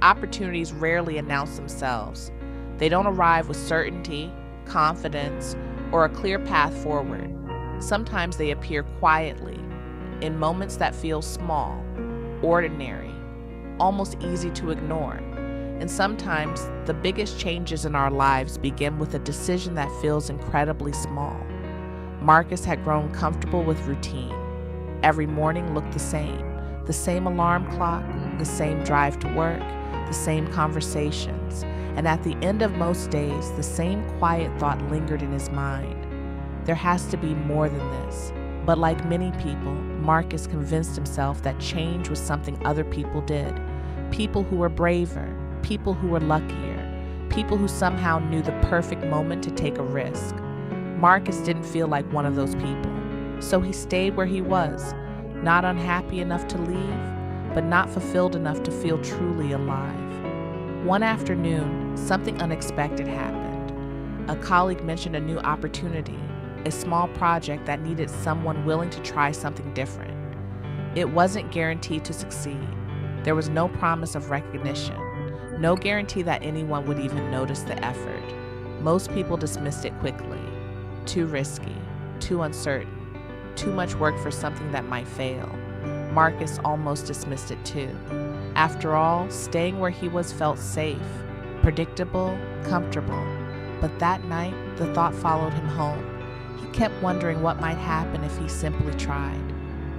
Opportunities rarely announce themselves. They don't arrive with certainty, confidence, or a clear path forward. Sometimes they appear quietly, in moments that feel small, ordinary, almost easy to ignore. And sometimes the biggest changes in our lives begin with a decision that feels incredibly small. Marcus had grown comfortable with routine. Every morning looked the same alarm clock, the same drive to work, the same conversations, and at the end of most days, the same quiet thought lingered in his mind. There has to be more than this. But like many people, Marcus convinced himself that change was something other people did. People who were braver, people who were luckier, people who somehow knew the perfect moment to take a risk. Marcus didn't feel like one of those people, so he stayed where he was, not unhappy enough to leave, but not fulfilled enough to feel truly alive. One afternoon, something unexpected happened. A colleague mentioned a new opportunity, a small project that needed someone willing to try something different. It wasn't guaranteed to succeed. There was no promise of recognition, no guarantee that anyone would even notice the effort. Most people dismissed it quickly. Too risky, too uncertain, too much work for something that might fail. Marcus almost dismissed it too. After all, staying where he was felt safe, predictable, comfortable. But that night, the thought followed him home. He kept wondering what might happen if he simply tried.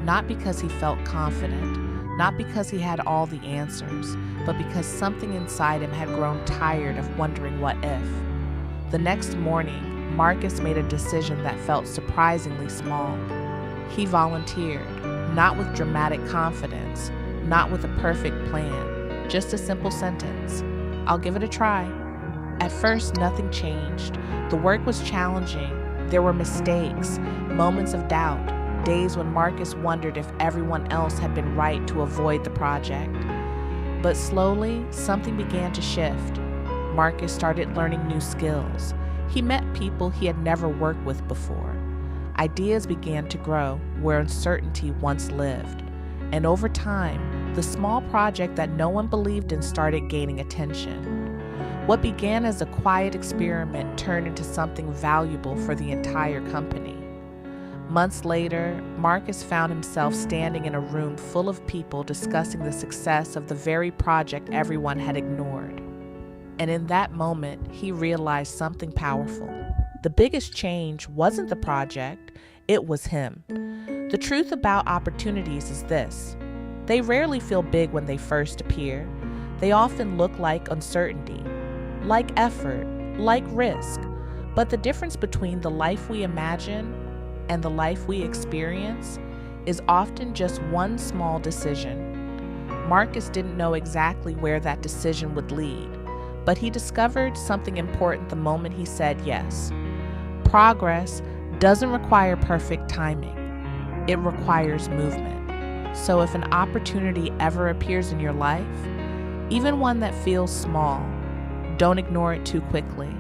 Not because he felt confident, not because he had all the answers, but because something inside him had grown tired of wondering what if. The next morning, Marcus made a decision that felt surprisingly small. He volunteered, not with dramatic confidence, not with a perfect plan, just a simple sentence. I'll give it a try. At first, nothing changed. The work was challenging. There were mistakes, moments of doubt, days when Marcus wondered if everyone else had been right to avoid the project. But slowly, something began to shift. Marcus started learning new skills. He met people he had never worked with before. Ideas began to grow where uncertainty once lived. And over time, the small project that no one believed in started gaining attention. What began as a quiet experiment turned into something valuable for the entire company. Months later, Marcus found himself standing in a room full of people discussing the success of the very project everyone had ignored. And in that moment, he realized something powerful. The biggest change wasn't the project, it was him. The truth about opportunities is this: they rarely feel big when they first appear. They often look like uncertainty, like effort, like risk. But the difference between the life we imagine and the life we experience is often just one small decision. Marcus didn't know exactly where that decision would lead, but he discovered something important the moment he said yes. Progress doesn't require perfect timing. It requires movement. So if an opportunity ever appears in your life, even one that feels small, don't ignore it too quickly.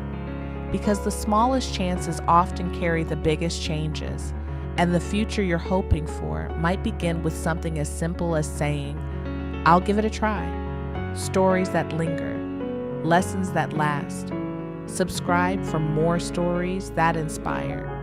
Because the smallest chances often carry the biggest changes, and the future you're hoping for might begin with something as simple as saying, I'll give it a try. Stories that linger, lessons that last. Subscribe for more stories that inspire.